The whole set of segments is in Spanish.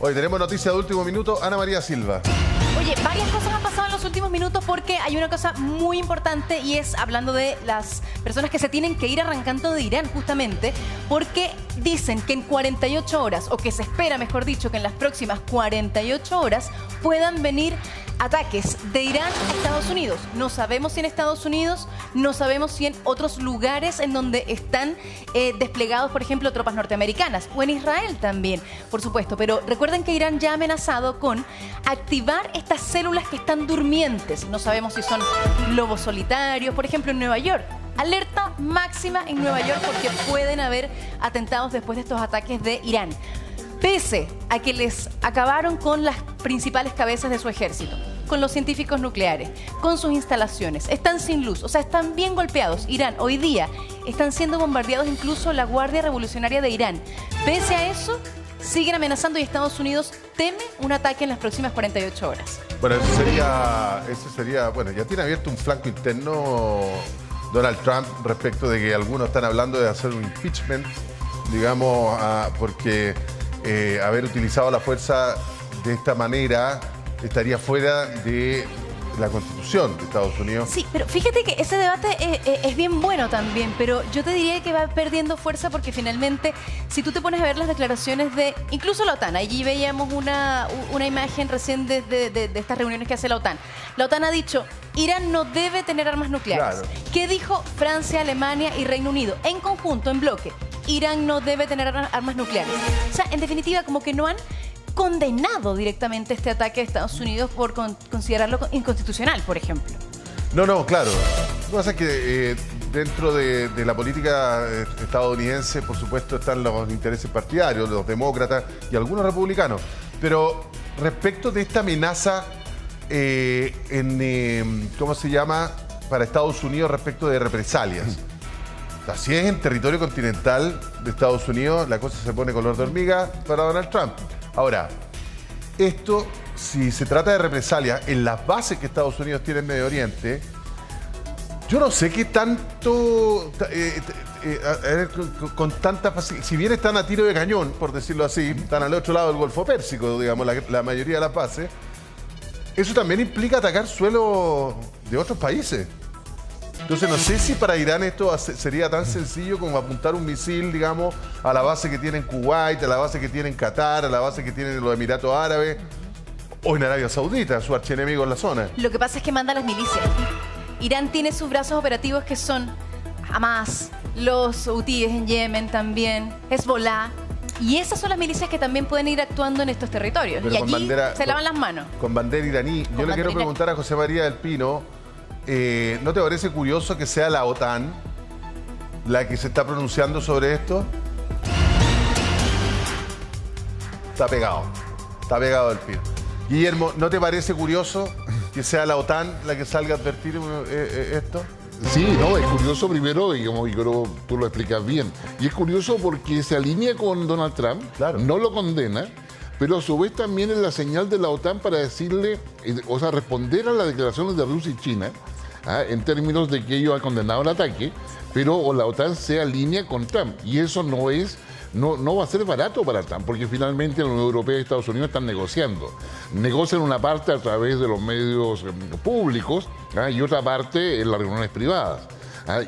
Hoy tenemos noticia de último minuto. Ana María Silva. Oye, varias cosas han pasado en los últimos minutos porque hay una cosa muy importante y es hablando de las personas que se tienen que ir arrancando de Irán justamente porque dicen que en 48 horas, o que se espera, mejor dicho, que en las próximas 48 horas puedan venir ataques de Irán a Estados Unidos. No sabemos si en Estados Unidos, no sabemos si en otros lugares en donde están desplegados, por ejemplo, tropas norteamericanas, o en Israel también, por supuesto. Pero recuerden que Irán ya ha amenazado con activar estas células que están durmientes. No sabemos si son lobos solitarios, por ejemplo, en Nueva York. Alerta máxima en Nueva York porque pueden haber atentados después de estos ataques de Irán. Pese a que les acabaron con las principales cabezas de su ejército, con los científicos nucleares, con sus instalaciones, están sin luz, o sea, están bien golpeados. Irán, hoy día, están siendo bombardeados incluso la Guardia Revolucionaria de Irán. Pese a eso, siguen amenazando y Estados Unidos teme un ataque en las próximas 48 horas. Bueno, eso sería, bueno, ya tiene abierto un flanco interno Donald Trump respecto de que algunos están hablando de hacer un impeachment, digamos, porque haber utilizado la fuerza de esta manera estaría fuera de la Constitución de Estados Unidos. Sí, pero fíjate que ese debate es bien bueno también, pero yo te diría que va perdiendo fuerza porque finalmente, si tú te pones a ver las declaraciones de incluso la OTAN, allí veíamos una imagen recién de estas reuniones que hace la OTAN. La OTAN ha dicho, Irán no debe tener armas nucleares. Claro. ¿Qué dijo Francia, Alemania y Reino Unido? En conjunto, en bloque, Irán no debe tener armas nucleares. O sea, en definitiva, como que no han condenado directamente este ataque de Estados Unidos por considerarlo inconstitucional, por ejemplo. No, claro. Lo que pasa es que dentro de la política estadounidense, por supuesto, están los intereses partidarios, los demócratas y algunos republicanos. Pero respecto de esta amenaza ¿cómo se llama? Para Estados Unidos respecto de represalias. Así es, en territorio continental de Estados Unidos la cosa se pone color de hormiga para Donald Trump. Ahora, esto, si se trata de represalias en las bases que Estados Unidos tiene en Medio Oriente, yo no sé qué tanto, con tanta facilidad, si bien están a tiro de cañón, por decirlo así, están al otro lado del Golfo Pérsico, digamos, la mayoría de las bases, eso también implica atacar suelo de otros países. Entonces no sé si para Irán esto sería tan sencillo como apuntar un misil, digamos, a la base que tiene en Kuwait, a la base que tiene en Qatar, a la base que tiene en los Emiratos Árabes o en Arabia Saudita, su archienemigo en la zona. Lo que pasa es que manda a las milicias. Irán tiene sus brazos operativos que son Hamas, los hutíes en Yemen también, Hezbollah. Y esas son las milicias que también pueden ir actuando en estos territorios. Pero y allí se lavan las manos. Con bandera iraní. Yo le quiero preguntar a José María del Pino, ¿no te parece curioso que sea la OTAN la que se está pronunciando sobre esto? Está pegado el Pino. Guillermo, ¿no te parece curioso que sea la OTAN la que salga a advertir esto? Sí, no, es curioso primero, digamos, y creo que tú lo explicas bien. Y es curioso porque se alinea con Donald Trump, claro, no lo condena, pero a su vez también es la señal de la OTAN para decirle, o sea, responder a las declaraciones de Rusia y China, en términos de que ellos han condenado el ataque, pero la OTAN se alinea con Trump. Y eso no va a ser barato para Trump, porque finalmente la Unión Europea y Estados Unidos están negociando. Negocian una parte a través de los medios públicos y otra parte en las reuniones privadas.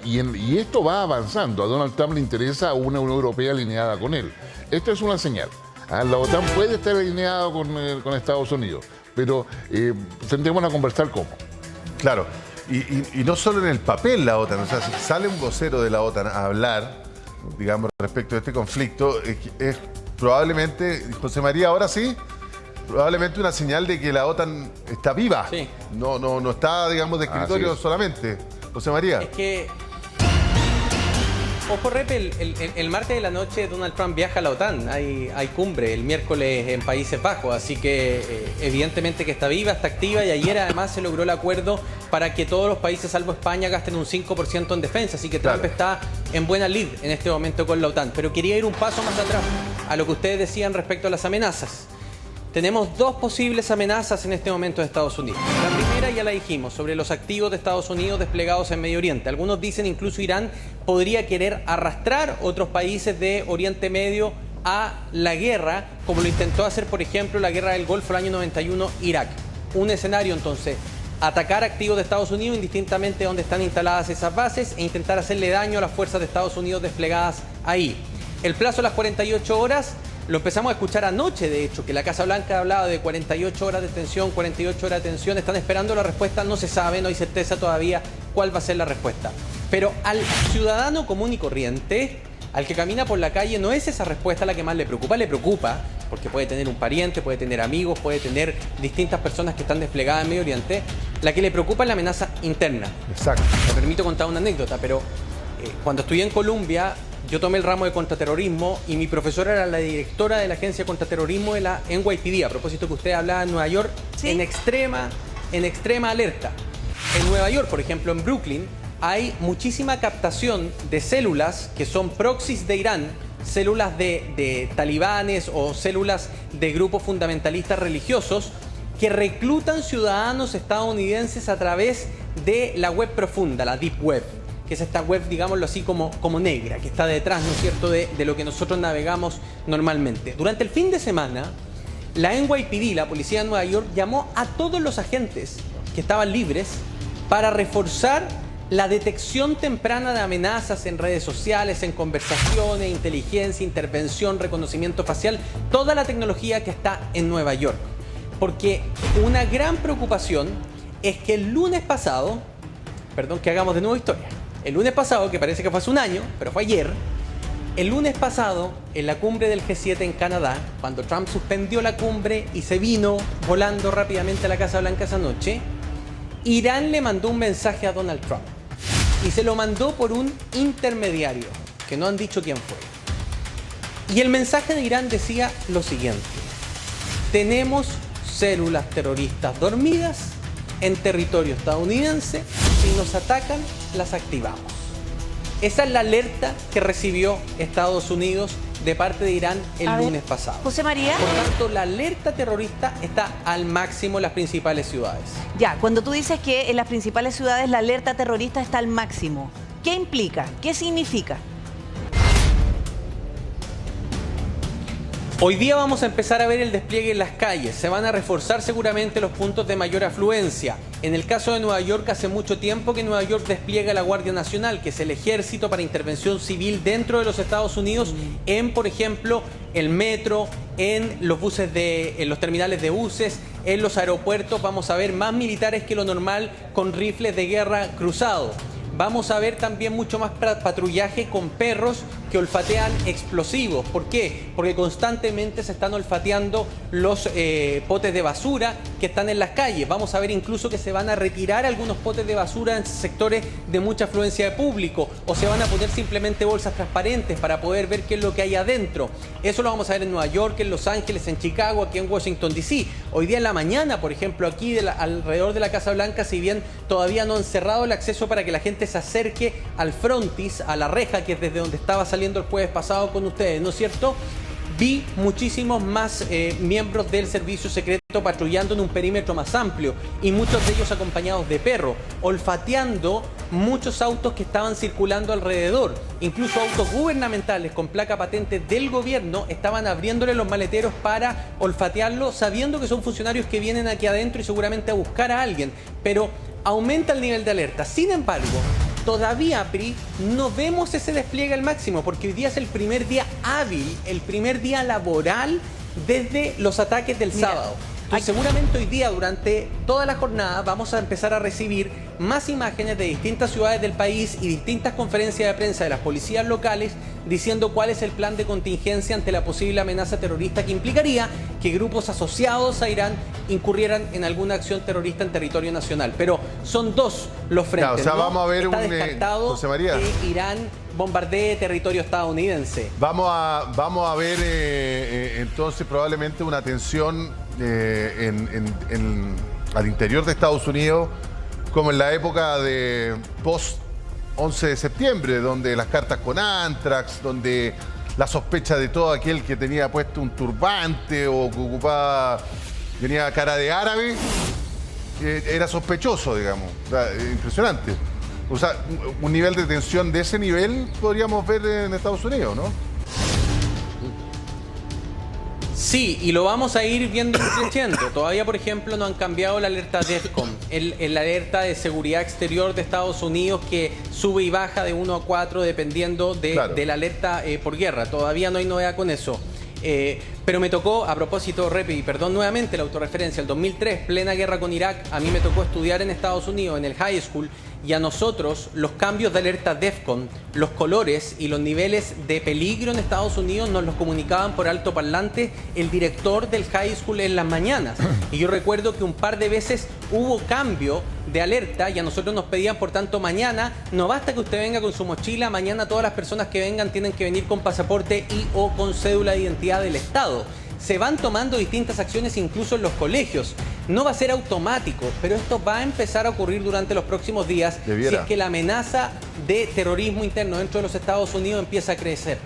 Y esto va avanzando. A Donald Trump le interesa una Unión Europea alineada con él. Esta es una señal. La OTAN puede estar alineada con Estados Unidos, pero tendremos a conversar cómo. Claro, y no solo en el papel la OTAN, o sea, si sale un vocero de la OTAN a hablar, digamos, respecto a este conflicto, es probablemente, José María, ahora sí, probablemente una señal de que la OTAN está viva. Sí. No está, digamos, de escritorio solamente. José María. Es que, ojo, Repe, el martes de la noche Donald Trump viaja a la OTAN. Hay cumbre el miércoles en Países Bajos, así que evidentemente que está viva, está activa, y ayer además se logró el acuerdo para que todos los países, salvo España, gasten un 5% en defensa. Así que Trump está en buena lid en este momento con la OTAN. Pero quería ir un paso más atrás a lo que ustedes decían respecto a las amenazas. Tenemos dos posibles amenazas en este momento de Estados Unidos. La primera ya la dijimos, sobre los activos de Estados Unidos desplegados en Medio Oriente. Algunos dicen incluso Irán podría querer arrastrar otros países de Oriente Medio a la guerra, como lo intentó hacer, por ejemplo, la guerra del Golfo el año 91, Irak. Un escenario, entonces, atacar activos de Estados Unidos indistintamente donde están instaladas esas bases e intentar hacerle daño a las fuerzas de Estados Unidos desplegadas ahí. El plazo de las 48 horas lo empezamos a escuchar anoche, de hecho, que la Casa Blanca hablaba de 48 horas de tensión, 48 horas de tensión. Están esperando la respuesta, no se sabe, no hay certeza todavía cuál va a ser la respuesta. Pero al ciudadano común y corriente, al que camina por la calle, no es esa respuesta la que más le preocupa, porque puede tener un pariente, puede tener amigos, puede tener distintas personas que están desplegadas en Medio Oriente. La que le preocupa es la amenaza interna. Exacto. Me permito contar una anécdota, pero cuando estudié en Colombia, yo tomé el ramo de contraterrorismo y mi profesora era la directora de la agencia de contraterrorismo de la NYPD. A propósito que usted hablaba en Nueva York, ¿sí? en extrema alerta. En Nueva York, por ejemplo, en Brooklyn, hay muchísima captación de células que son proxies de Irán, células de talibanes o células de grupos fundamentalistas religiosos que reclutan ciudadanos estadounidenses a través de la web profunda, la Deep Web, que es esta web, digámoslo así, como negra, que está detrás, ¿no es cierto?, de lo que nosotros navegamos normalmente. Durante el fin de semana, la NYPD, la policía de Nueva York, llamó a todos los agentes que estaban libres para reforzar la detección temprana de amenazas en redes sociales, en conversaciones, inteligencia, intervención, reconocimiento facial, toda la tecnología que está en Nueva York. Porque una gran preocupación es que el lunes pasado, perdón que hagamos de nuevo historia, el lunes pasado, que parece que fue hace un año, pero fue ayer, el lunes pasado, en la cumbre del G7 en Canadá, cuando Trump suspendió la cumbre y se vino volando rápidamente a la Casa Blanca esa noche, Irán le mandó un mensaje a Donald Trump. Y se lo mandó por un intermediario, que no han dicho quién fue. Y el mensaje de Irán decía lo siguiente: tenemos células terroristas dormidas en territorio estadounidense, si nos atacan, las activamos. Esa es la alerta que recibió Estados Unidos de parte de Irán el lunes pasado. José María. Por tanto, la alerta terrorista está al máximo en las principales ciudades. Ya, cuando tú dices que en las principales ciudades la alerta terrorista está al máximo, ¿qué implica? ¿Qué significa? Hoy día vamos a empezar a ver el despliegue en las calles. Se van a reforzar seguramente los puntos de mayor afluencia. En el caso de Nueva York, hace mucho tiempo que Nueva York despliega la Guardia Nacional, que es el ejército para intervención civil dentro de los Estados Unidos, en, por ejemplo, el metro, en los buses en los terminales de buses, en los aeropuertos. Vamos a ver más militares que lo normal con rifles de guerra cruzados. Vamos a ver también mucho más patrullaje con perros que olfatean explosivos. ¿Por qué? Porque constantemente se están olfateando los potes de basura que están en las calles. Vamos a ver incluso que se van a retirar algunos potes de basura en sectores de mucha afluencia de público, o se van a poner simplemente bolsas transparentes para poder ver qué es lo que hay adentro. Eso lo vamos a ver en Nueva York, en Los Ángeles, en Chicago, aquí en Washington, D.C. Hoy día en la mañana, por ejemplo, aquí alrededor de la Casa Blanca, si bien todavía no han cerrado el acceso para que la gente se acerque al frontis, a la reja, que es desde donde estaba saliendo el jueves pasado con ustedes, ¿no es cierto? Vi muchísimos más miembros del servicio secreto patrullando en un perímetro más amplio, y muchos de ellos acompañados de perros, olfateando muchos autos que estaban circulando alrededor. Incluso autos gubernamentales con placa patente del gobierno estaban abriéndole los maleteros para olfatearlo, sabiendo que son funcionarios que vienen aquí adentro y seguramente a buscar a alguien. Pero aumenta el nivel de alerta. Sin embargo, todavía, Pri, no vemos ese despliegue al máximo, porque hoy día es el primer día hábil, el primer día laboral desde los ataques del sábado. Entonces, seguramente hoy día, durante toda la jornada, vamos a empezar a recibir más imágenes de distintas ciudades del país y distintas conferencias de prensa de las policías locales diciendo cuál es el plan de contingencia ante la posible amenaza terrorista que implicaría que grupos asociados a Irán incurrieran en alguna acción terrorista en territorio nacional. Pero son dos los frentes. Claro, o sea, ¿no? vamos a ver Está descartado José María, que Irán bombardee territorio estadounidense. Vamos a ver entonces probablemente una tensión al interior de Estados Unidos, como en la época de post 11 de septiembre, donde las cartas con Antrax, donde la sospecha de todo aquel que tenía puesto un turbante o que tenía cara de árabe, era sospechoso, digamos. O sea, impresionante. O sea, un nivel de tensión de ese nivel podríamos ver en Estados Unidos, ¿no? Sí, y lo vamos a ir viendo creciendo. Todavía, por ejemplo, no han cambiado la alerta DEFCON, la alerta de seguridad exterior de Estados Unidos que sube y baja de 1 a 4 dependiendo de la alerta por guerra. Todavía no hay novedad con eso. Pero me tocó, a propósito, Repi, perdón nuevamente la autorreferencia, el 2003, plena guerra con Irak, a mí me tocó estudiar en Estados Unidos, en el high school, y a nosotros los cambios de alerta DEFCON, los colores y los niveles de peligro en Estados Unidos nos los comunicaban por altoparlante el director del high school en las mañanas. Y yo recuerdo que un par de veces hubo cambio de alerta y a nosotros nos pedían, por tanto, mañana no basta que usted venga con su mochila, mañana todas las personas que vengan tienen que venir con pasaporte y o con cédula de identidad del Estado. Se van tomando distintas acciones incluso en los colegios. No va a ser automático, pero esto va a empezar a ocurrir durante los próximos días si es que la amenaza de terrorismo interno dentro de los Estados Unidos empieza a crecer.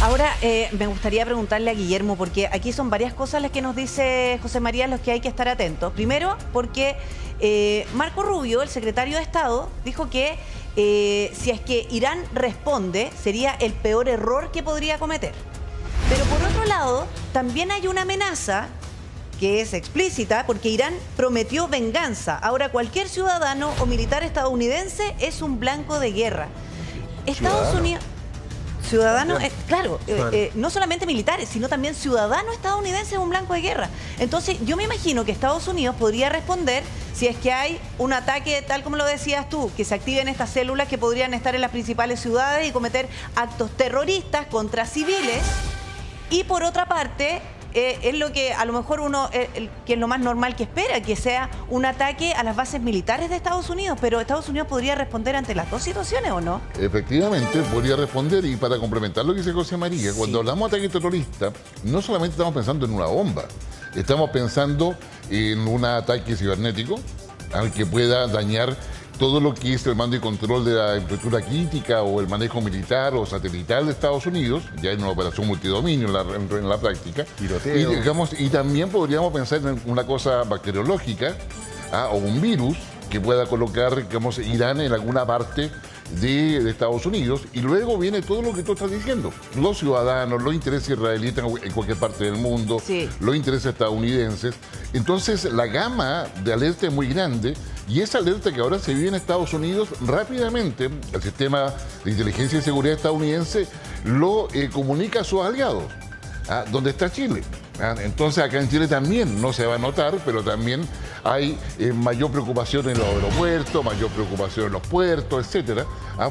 Ahora, me gustaría preguntarle a Guillermo, porque aquí son varias cosas las que nos dice José María, los que hay que estar atentos. Primero, porque Marco Rubio, el secretario de Estado, dijo que si es que Irán responde, sería el peor error que podría cometer. Pero por otro lado, también hay una amenaza que es explícita porque Irán prometió venganza. Ahora, cualquier ciudadano o militar estadounidense es un blanco de guerra. Estados Unidos... Ciudadano, claro, no solamente militares, sino también ciudadano estadounidense es un blanco de guerra. Entonces, yo me imagino que Estados Unidos podría responder si es que hay un ataque, tal como lo decías tú, que se activen estas células que podrían estar en las principales ciudades y cometer actos terroristas contra civiles. Y por otra parte, es lo que a lo mejor uno, que es lo más normal que espera, que sea un ataque a las bases militares de Estados Unidos, pero Estados Unidos podría responder ante las dos situaciones, ¿o no? Efectivamente, podría responder, y para complementar lo que dice José María, cuando hablamos de ataque terrorista, no solamente estamos pensando en una bomba, estamos pensando en un ataque cibernético al que pueda dañar todo lo que es el mando y control de la infraestructura crítica o el manejo militar o satelital de Estados Unidos, ya en una operación multidominio en la práctica. Y también podríamos pensar en una cosa bacteriológica o un virus que pueda colocar, digamos, Irán en alguna parte de Estados Unidos, y luego viene todo lo que tú estás diciendo, los ciudadanos, los intereses israelitas en cualquier parte del mundo, los intereses estadounidenses. Entonces la gama de alerta es muy grande, y esa alerta que ahora se vive en Estados Unidos, rápidamente el sistema de inteligencia y seguridad estadounidense lo comunica a sus aliados. ¿Dónde está Chile? Entonces acá en Chile también no se va a notar, pero también hay mayor preocupación en los aeropuertos, mayor preocupación en los puertos, etcétera,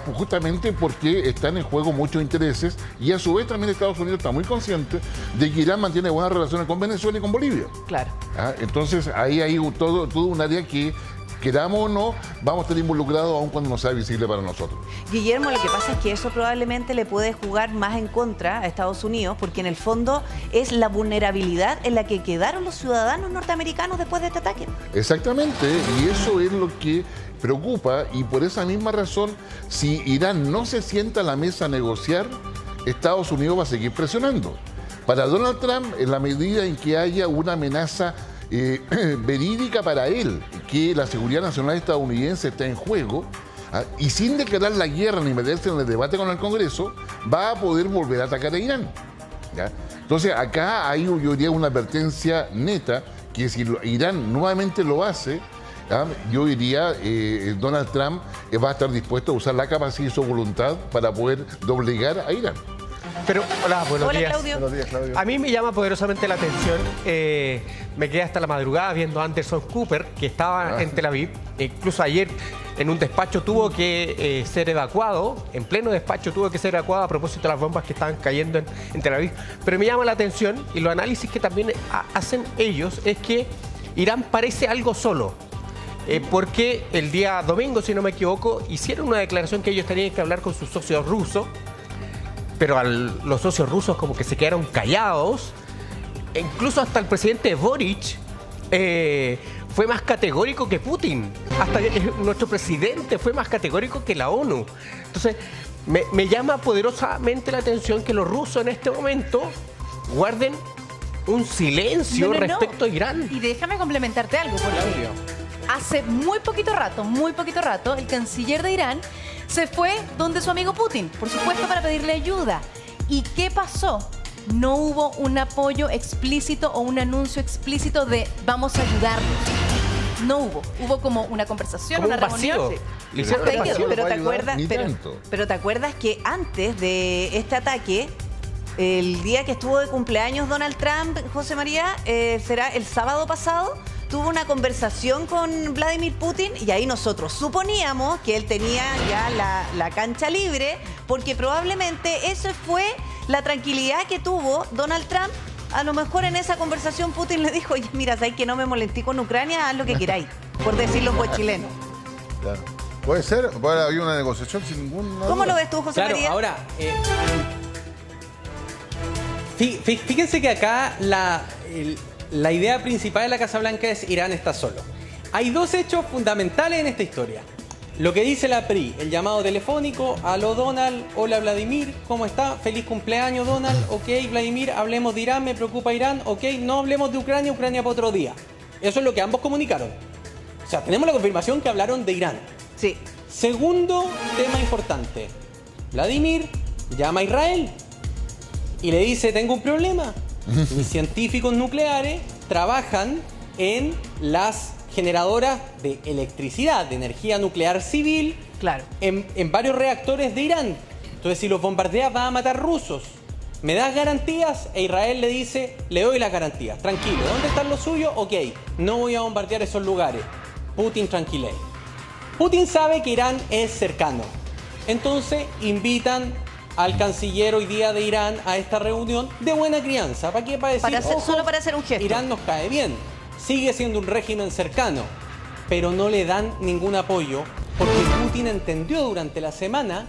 pues justamente porque están en juego muchos intereses, y a su vez también Estados Unidos está muy consciente de que Irán mantiene buenas relaciones con Venezuela y con Bolivia. Claro. Entonces ahí hay todo un área que, queramos o no, vamos a estar involucrados aun cuando no sea visible para nosotros. Guillermo, lo que pasa es que eso probablemente le puede jugar más en contra a Estados Unidos, porque en el fondo es la vulnerabilidad en la que quedaron los ciudadanos norteamericanos después de este ataque. Exactamente, y eso es lo que preocupa, y por esa misma razón, si Irán no se sienta a la mesa a negociar, Estados Unidos va a seguir presionando. Para Donald Trump, en la medida en que haya una amenaza verídica para él, que la seguridad nacional estadounidense está en juego, y sin declarar la guerra ni meterse en el debate con el Congreso, va a poder volver a atacar a Irán. ¿Ya? Entonces acá hay, yo diría, una advertencia neta, que si Irán nuevamente lo hace, yo diría, Donald Trump va a estar dispuesto a usar la capacidad y su voluntad para poder doblegar a Irán. Pero, hola, buenos días. Claudio. Buenos días, Claudio. A mí me llama poderosamente la atención, me quedé hasta la madrugada viendo a Anderson Cooper, que estaba en Tel Aviv. Incluso ayer en un despacho tuvo que ser evacuado, en pleno despacho tuvo que ser evacuado a propósito de las bombas que estaban cayendo en Tel Aviv. Pero me llama la atención, y los análisis que también hacen ellos, es que Irán parece algo solo. Porque el día domingo, si no me equivoco, hicieron una declaración que ellos tenían que hablar con sus socios rusos, pero los socios rusos como que se quedaron callados. Incluso hasta el presidente Boric fue más categórico que Putin. Hasta nuestro presidente fue más categórico que la ONU. Entonces, me llama poderosamente la atención que los rusos en este momento guarden un silencio respecto a Irán. Y déjame complementarte algo, porque hace muy poquito rato, el canciller de Irán se fue donde su amigo Putin, por supuesto, para pedirle ayuda. ¿Y qué pasó? no hubo un apoyo explícito o un anuncio explícito de vamos a ayudarlos. No hubo. Hubo como una conversación, Como una un vacío. reunión. Le hicieron Hasta ahí un quedó. vacío. Pero te acuerdas que antes de este ataque, el día que estuvo de cumpleaños Donald Trump, José María, será el sábado pasado, tuvo una conversación con Vladimir Putin y ahí nosotros suponíamos que él tenía ya la cancha libre, porque probablemente eso fue la tranquilidad que tuvo Donald Trump. A lo mejor en esa conversación Putin le dijo, oye, mira, sabes que no me molesté con Ucrania, haz lo que queráis, por decirlo en buen chileno. Claro. Puede ser, puede haber una negociación sin ningún... ¿Cómo lo ves tú, José Claro, María? ahora, fíjense que acá la idea principal de la Casa Blanca es Irán está solo. Hay dos hechos fundamentales en esta historia. Lo que dice la PRI, el llamado telefónico, aló Donald, hola Vladimir, ¿cómo está? Feliz cumpleaños Donald, ok Vladimir, hablemos de Irán, me preocupa Irán, ok, no hablemos de Ucrania, Ucrania para otro día. Eso es lo que ambos comunicaron. O sea, tenemos la confirmación que hablaron de Irán. Sí. Segundo tema importante, Vladimir llama a Israel y le dice, tengo un problema. Mis científicos nucleares trabajan en las generadoras de electricidad, de energía nuclear civil, Claro. en varios reactores de Irán. Entonces, si los bombardeas, vas a matar rusos. ¿Me das garantías? E Israel le dice, le doy las garantías. Tranquilo, ¿dónde están los suyos? Ok, no voy a bombardear esos lugares. Putin, tranquilé. Putin sabe que Irán es cercano. Entonces, invitan al canciller hoy día de Irán a esta reunión de buena crianza. ¿Para qué? Para decir, ojo, solo para hacer un gesto. Irán nos cae bien. Sigue siendo un régimen cercano, pero no le dan ningún apoyo porque Putin entendió durante la semana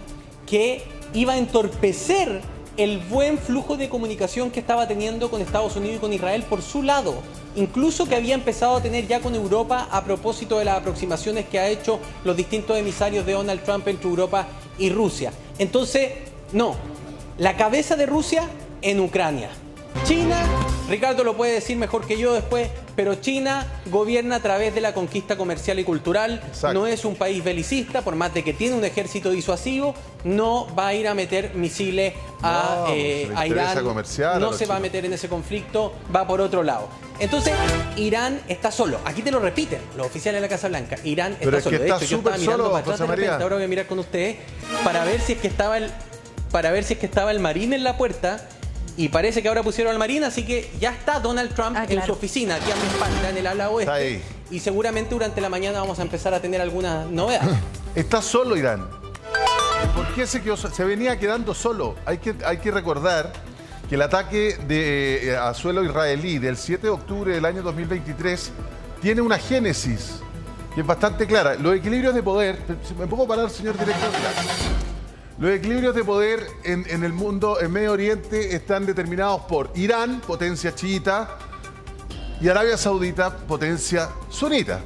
que iba a entorpecer el buen flujo de comunicación que estaba teniendo con Estados Unidos y con Israel por su lado. Incluso que había empezado a tener ya con Europa a propósito de las aproximaciones que ha hecho los distintos emisarios de Donald Trump entre Europa y Rusia. Entonces, no, la cabeza de Rusia en Ucrania. China, Ricardo lo puede decir mejor que yo después, pero China gobierna a través de la conquista comercial y cultural. Exacto. No es un país belicista, por más de que tiene un ejército disuasivo, no va a ir a meter misiles a Irán, no se va a meter en ese conflicto, va por otro lado. Entonces, Irán está solo. Aquí te lo repiten los oficiales de la Casa Blanca. Irán está solo. De hecho, yo estaba mirando para atrás de repente, ahora voy a mirar con ustedes para ver si es que estaba el marín en la puerta. Y parece que ahora pusieron al marín, así que ya está Donald Trump en su oficina, aquí a mi espalda, en el ala oeste. Y seguramente durante la mañana vamos a empezar a tener algunas novedades. Está solo Irán. ¿Por qué se quedó? Se venía quedando solo. Hay que recordar que el ataque a suelo israelí del 7 de octubre del año 2023 tiene una génesis que es bastante clara. Los equilibrios de poder... ¿Me puedo parar, señor director? Los equilibrios de poder en el mundo, en Medio Oriente, están determinados por Irán, potencia chiita, y Arabia Saudita, potencia sunita.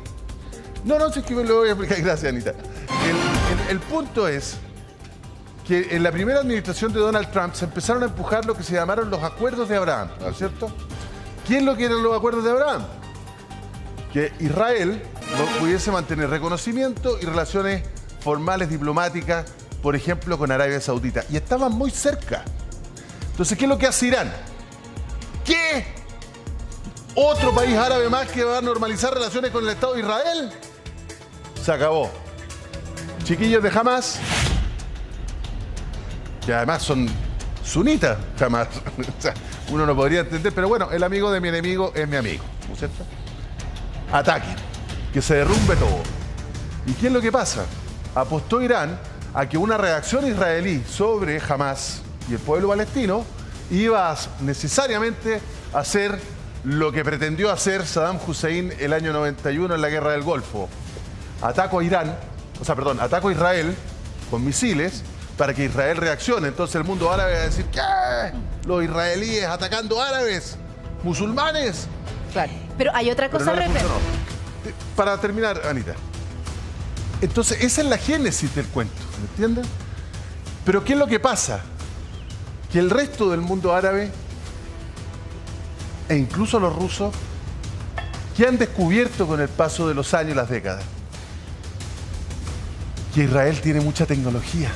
No, es que me lo voy a explicar. Gracias, Anita. El punto es que en la primera administración de Donald Trump se empezaron a empujar lo que se llamaron los acuerdos de Abraham, ¿no es cierto? ¿Quién lo que eran los acuerdos de Abraham? Que Israel pudiese mantener reconocimiento y relaciones formales diplomáticas, por ejemplo, con Arabia Saudita. Y estaban muy cerca. Entonces, ¿qué es lo que hace Irán? ¿Qué? ¿Otro país árabe más que va a normalizar relaciones con el Estado de Israel? Se acabó. Chiquillos de Hamas, que además son sunitas, Hamas. O sea, uno no podría entender, pero bueno, el amigo de mi enemigo es mi amigo, ¿no es cierto? Ataquen, que se derrumbe todo. ¿Y qué es lo que pasa? Apostó Irán a que una reacción israelí sobre Hamas y el pueblo palestino iba necesariamente a hacer lo que pretendió hacer Saddam Hussein el año 91 en la Guerra del Golfo. Ataco a Israel con misiles para que Israel reaccione. Entonces el mundo árabe va a decir, ¿qué? Los israelíes atacando árabes, musulmanes. Claro. Pero hay otra cosa no para terminar, Anita. Entonces, esa es la génesis del cuento, ¿me entienden? Pero ¿qué es lo que pasa? Que el resto del mundo árabe, e incluso los rusos, que han descubierto con el paso de los años y las décadas, que Israel tiene mucha tecnología.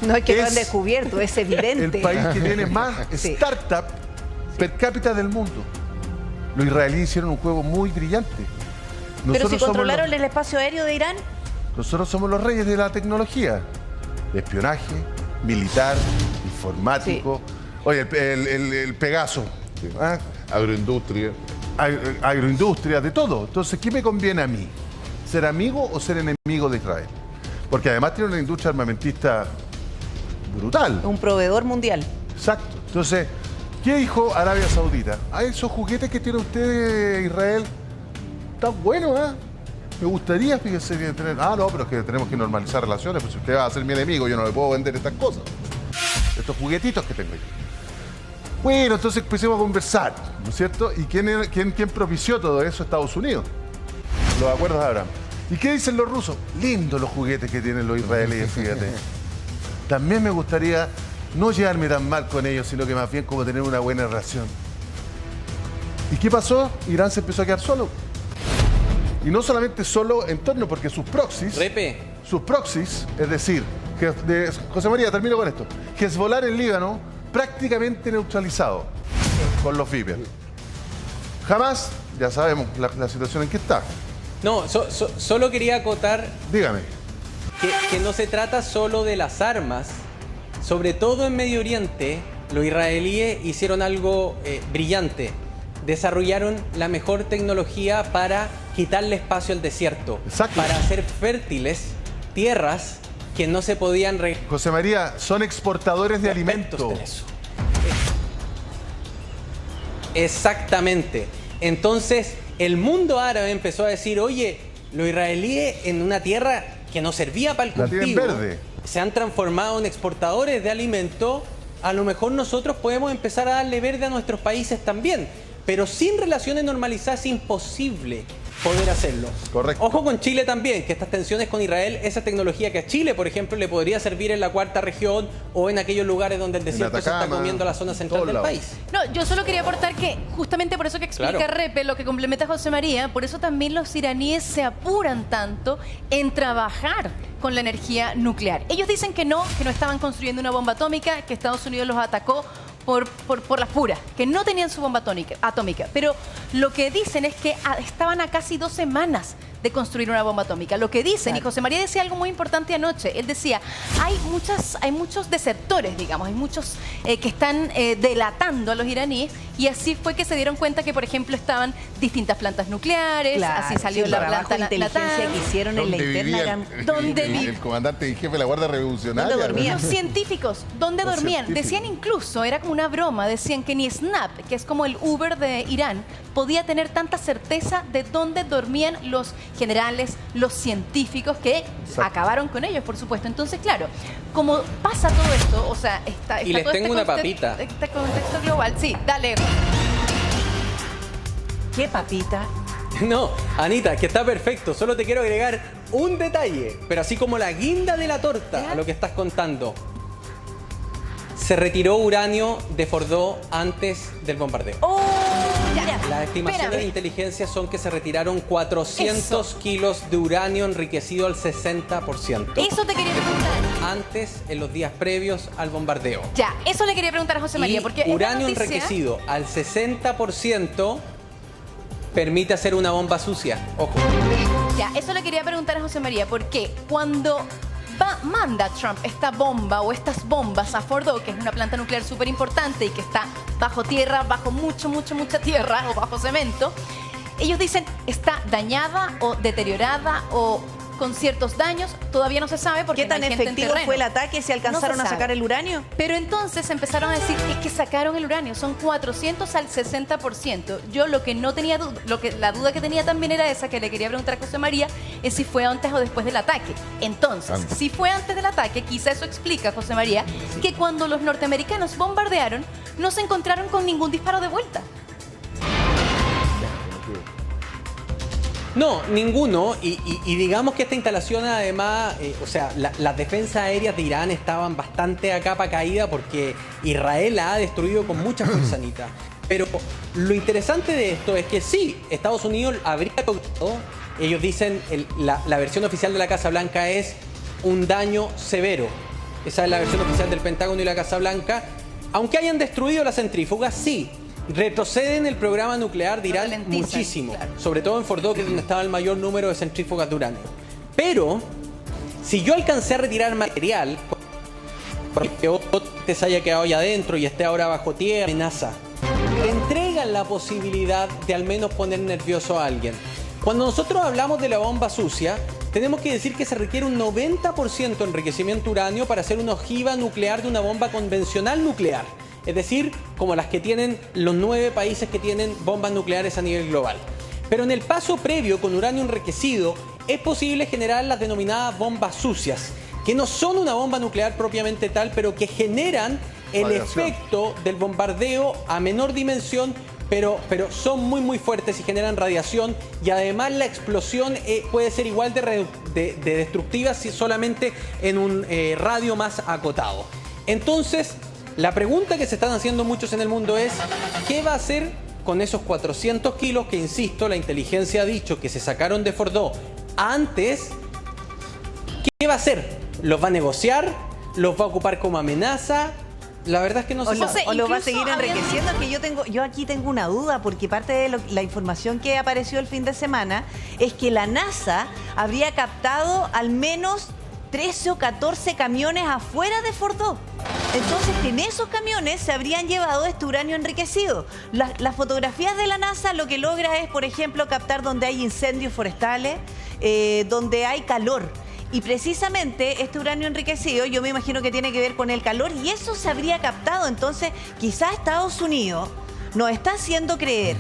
No es que lo han es descubierto, es evidente. el país que tiene más Sí. startup per cápita del mundo. Los israelíes hicieron un juego muy brillante. Pero si Nosotros somos controlaron los- el espacio aéreo de Irán, Nosotros somos los reyes de la tecnología, de espionaje, militar, informático. Oye, el Pegaso, ¿ah? Agroindustria. Agroindustria, de todo. Entonces, ¿qué me conviene a mí? ¿Ser amigo o ser enemigo de Israel? Porque además tiene una industria armamentista brutal. un proveedor mundial. Exacto. Entonces, ¿qué dijo Arabia Saudita? Esos juguetes que tiene usted, Israel, están buenos, ¿eh? Me gustaría, fíjese, que tener... no, pero es que tenemos que normalizar relaciones, pues si usted va a ser mi enemigo, yo no le puedo vender estas cosas. Estos juguetitos que tengo yo. Bueno, entonces empecemos a conversar, ¿no es cierto? ¿Y quién propició todo eso? Estados Unidos. Los acuerdos de Abraham. ¿Y qué dicen los rusos? Lindos los juguetes que tienen los israelíes, fíjate. También me gustaría no llevarme tan mal con ellos, sino que más bien como tener una buena relación. ¿Y qué pasó? Irán se empezó a quedar solo. Y no solamente solo en torno, porque sus proxies, es decir, José María, termino con esto. Hezbollah en Líbano, prácticamente neutralizado con los Viper. Jamás, ya sabemos la situación en que está. No, solo quería acotar Dígame. que no se trata solo de las armas. Sobre todo en Medio Oriente, los israelíes hicieron algo brillante. Desarrollaron la mejor tecnología para quitarle espacio al desierto. Exacto. Para hacer fértiles tierras que no se podían... José María, son exportadores de alimento. En eso. Exactamente. Entonces, el mundo árabe empezó a decir, oye, los israelíes en una tierra que no servía para el La tienen cultivo, verde. se han transformado en exportadores de alimento. A lo mejor nosotros podemos empezar a darle verde a nuestros países también. Pero sin relaciones normalizadas es imposible poder hacerlo. Correcto. Ojo con Chile también, que estas tensiones con Israel, esa tecnología que a Chile, por ejemplo, le podría servir en la cuarta región o en aquellos lugares donde el desierto se Atacama, está comiendo la zona central todos del lados. país. No, yo solo quería aportar que justamente por eso que explica Claro. Repe, lo que complementa José María, por eso también los iraníes se apuran tanto en trabajar con la energía nuclear. Ellos dicen que no estaban construyendo una bomba atómica, que Estados Unidos los atacó por las puras, que no tenían su bomba atómica. Pero lo que dicen es que estaban a casi 2 semanas de construir una bomba atómica. Lo que dicen, Claro. y José María decía algo muy importante anoche, él decía, hay muchos desertores, digamos, hay muchos que están delatando a los iraníes, y así fue que se dieron cuenta que, por ejemplo, estaban distintas plantas nucleares, Claro, así salió sí, la el trabajo planta de inteligencia Natanz. que hicieron en la ¿Dónde interna vivía eran... ¿Dónde vi- el comandante y jefe de la Guardia Revolucionaria? ¿Dónde dormía? Los científicos, ¿dónde Los dormían? científicos. Decían incluso, era como una broma, decían que ni Snap, que es como el Uber de Irán, podía tener tanta certeza de dónde dormían los generales, los científicos, que acabaron con ellos, por supuesto. Entonces, claro, como pasa todo esto, o sea, está Y les todo tengo una papita. Este contexto global, sí, dale. ¿Qué papita? No, Anita, que está perfecto. Solo te quiero agregar un detalle, pero así como la guinda de la torta a lo que estás contando. Se retiró uranio de Fordow antes del bombardeo. ¡Oh! Ya. Las estimaciones de Espérame. inteligencia son que se retiraron 400 Eso. kilos de uranio enriquecido al 60%. Eso te quería preguntar. Antes, en los días previos al bombardeo. Ya, eso le quería preguntar a José María, Y porque esta uranio noticia- enriquecido al 60% permite hacer una bomba sucia. Ojo. Ya, eso le quería preguntar a José María, porque cuando manda Trump esta bomba o estas bombas a Fordow, que es una planta nuclear súper importante y que está bajo tierra, bajo mucha tierra o bajo cemento, ellos dicen está dañada o deteriorada o con ciertos daños, todavía no se sabe porque ¿Qué tan no hay gente en efectivo terreno. fue el ataque? ¿Se alcanzaron No se a sacar sabe. el uranio? Pero entonces empezaron a decir que sacaron el uranio, son 400 al 60%. Yo lo que no tenía la duda que tenía también era esa, que le quería preguntar a José María, es si fue antes o después del ataque. Entonces, Antes. si fue antes del ataque, quizá eso explica, José María, que cuando los norteamericanos bombardearon, no se encontraron con ningún disparo de vuelta. No, ninguno. Y digamos que esta instalación además, o sea, las defensas aéreas de Irán estaban bastante a capa caída porque Israel la ha destruido con mucha fuerza, Anita. Pero lo interesante de esto es que sí, Estados Unidos habría logrado, ellos dicen, la versión oficial de la Casa Blanca es un daño severo. esa es la versión oficial del Pentágono y la Casa Blanca, aunque hayan destruido las centrífugas, sí, retroceden el programa nuclear de Irán muchísimo, claro. Sobre todo en Fordow, que es donde estaba el mayor número de centrífugas de uranio. Pero, si yo alcancé a retirar material, porque otro se haya quedado allá adentro y esté ahora bajo tierra, amenaza, le entregan la posibilidad de al menos poner nervioso a alguien. Cuando nosotros hablamos de la bomba sucia, tenemos que decir que se requiere un 90% de enriquecimiento uranio para hacer una ojiva nuclear de una bomba convencional nuclear. Es decir, como las que tienen los 9 países que tienen bombas nucleares a nivel global. Pero en el paso previo con uranio enriquecido, es posible generar las denominadas bombas sucias, que no son una bomba nuclear propiamente tal, pero que generan el efecto del bombardeo a menor dimensión, pero son muy fuertes y generan radiación, y además la explosión puede ser igual de destructiva si solamente en un radio más acotado. Entonces, la pregunta que se están haciendo muchos en el mundo es, ¿qué va a hacer con esos 400 kilos que, insisto, la inteligencia ha dicho que se sacaron de Fordow antes? ¿Qué va a hacer? ¿Los va a negociar? ¿Los va a ocupar como amenaza? La verdad es que no se sabe. O lo va a seguir enriqueciendo. Que yo aquí tengo una duda, porque parte de la información que apareció el fin de semana es que la NASA habría captado al menos 13 o 14 camiones afuera de Fordow. Entonces, en esos camiones se habrían llevado este uranio enriquecido. Las fotografías de la NASA lo que logra es, por ejemplo, captar donde hay incendios forestales, donde hay calor. Y precisamente este uranio enriquecido, yo me imagino que tiene que ver con el calor, y eso se habría captado. Entonces, quizás Estados Unidos nos está haciendo creer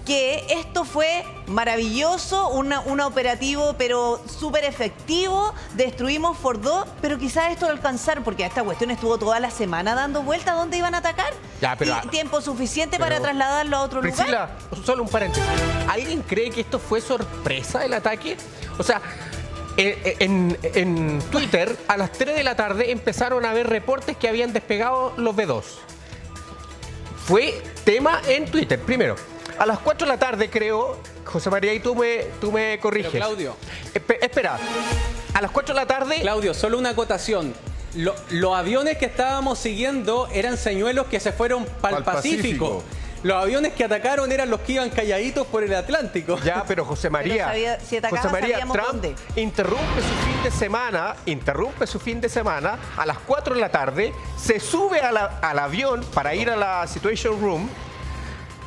que esto fue maravilloso, un operativo pero súper efectivo, destruimos Fordow, pero quizás esto lo alcanzaron, porque esta cuestión estuvo toda la semana dando vueltas a dónde iban a atacar. Ya, pero, y tiempo suficiente para trasladarlo a otro Priscila, lugar. Solo un paréntesis. ¿Alguien cree que esto fue sorpresa el ataque? O sea, en Twitter, a las 3 de la tarde empezaron a haber reportes que habían despegado los B-2. Fue tema en Twitter, primero. A las 4 de la tarde, creo, José María, y tú me corriges. Pero, Claudio. Espera, a las 4 de la tarde... Claudio, solo una acotación. Los aviones que estábamos siguiendo eran señuelos que se fueron para el Pacífico. Los aviones que atacaron eran los que iban calladitos por el Atlántico. Ya, pero José María, Trump interrumpe su fin de semana a las 4 de la tarde, se sube al avión para ir a la Situation Room,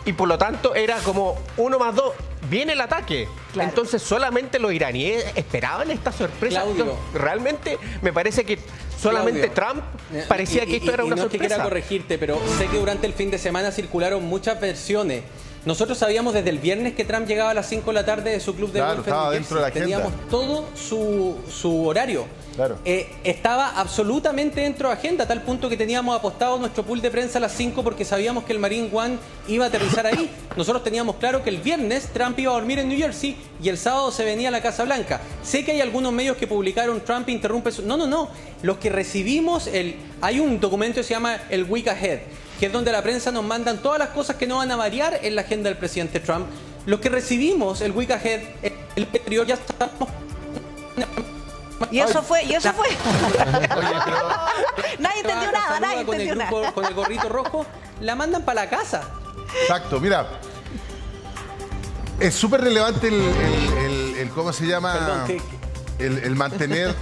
y por lo tanto era como 1 más 2, viene el ataque. Claro. Entonces solamente los iraníes esperaban esta sorpresa. Claudio, realmente me parece que solamente Trump parecía que esto era una sorpresa. No es que quiera corregirte, pero sé que durante el fin de semana circularon muchas versiones. Nosotros sabíamos desde el viernes que Trump llegaba a las 5 de la tarde de su club de golf en New Jersey. Teníamos todo su horario. Claro. Estaba absolutamente dentro de agenda, a tal punto que teníamos apostado nuestro pool de prensa a las 5 porque sabíamos que el Marine One iba a aterrizar ahí. Nosotros teníamos claro que el viernes Trump iba a dormir en New Jersey y el sábado se venía a la Casa Blanca. Sé que hay algunos medios que publicaron Trump interrumpe su... No. Los que recibimos, hay un documento que se llama el Week Ahead, que es donde la prensa nos mandan todas las cosas que no van a variar en la agenda del presidente Trump. Los que recibimos el Week Ahead, el anterior, ya estábamos... Y eso fue. Nadie entendió nada, Con el gorrito rojo, la mandan para la casa. Exacto, mira. Es súper relevante el ¿cómo se llama? Perdón, el mantener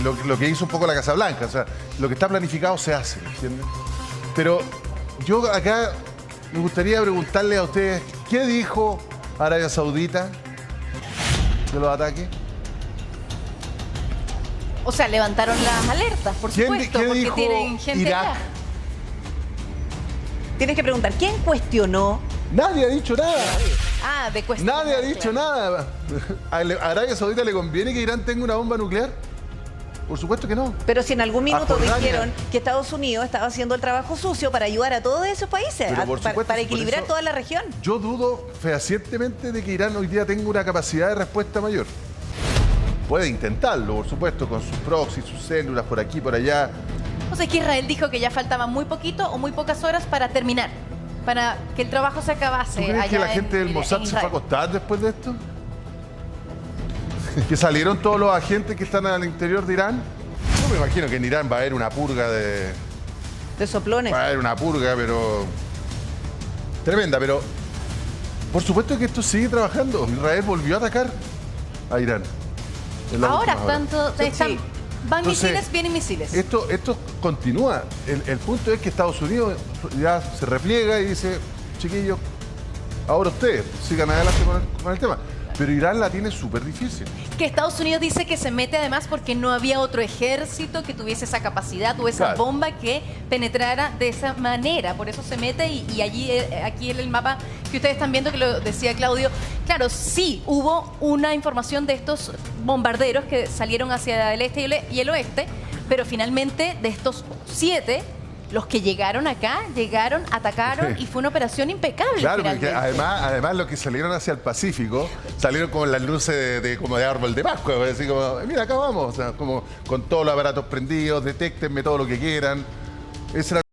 lo que hizo un poco la Casa Blanca. O sea, lo que está planificado se hace, ¿entiendes? Pero yo acá me gustaría preguntarle a ustedes, ¿qué dijo Arabia Saudita de los ataques? O sea, levantaron las alertas, por supuesto, porque tienen gente Irak? allá. Tienes que preguntar, ¿quién cuestionó? Nadie ha dicho nada. De cuestionar. Nadie ha dicho nada. ¿A Arabia Saudita le conviene que Irán tenga una bomba nuclear? Por supuesto que no. Pero si en algún minuto dijeron que Estados Unidos estaba haciendo el trabajo sucio para ayudar a todos esos países, para equilibrar toda la región. Yo dudo fehacientemente de que Irán hoy día tenga una capacidad de respuesta mayor. Puede intentarlo, por supuesto, con sus proxies, sus células, por aquí, por allá. O sea, que Israel dijo que ya faltaba muy poquito o muy pocas horas para terminar, para que el trabajo se acabase. ¿Tú crees que la gente del Mossad se fue a acostar después de esto? ¿Que salieron todos los agentes que están al interior de Irán? Yo me imagino que en Irán va a haber una purga de... De soplones. Va a haber una purga, pero... Tremenda, pero... Por supuesto que esto sigue trabajando. Israel volvió a atacar a Irán. en la Ahora última hora. están, van Entonces, misiles, vienen misiles. Esto continúa. El punto es que Estados Unidos ya se repliega y dice, chiquillos, ahora ustedes sigan adelante con el tema. Pero Irán la tiene súper difícil. Que Estados Unidos dice que se mete además porque no había otro ejército que tuviese esa capacidad o esa Claro. bomba que penetrara de esa manera. Por eso se mete y allí, aquí en el mapa que ustedes están viendo, que lo decía Claudio, claro, sí hubo una información de estos bombarderos que salieron hacia el este y el oeste, pero finalmente de estos 7... los que llegaron acá, atacaron y fue una operación impecable. Claro, porque finalmente. además los que salieron hacia el Pacífico salieron con las luces como de árbol de Pascua, así como, mira, acá vamos, o sea, como con todos los aparatos prendidos, detéctenme todo lo que quieran. Esa era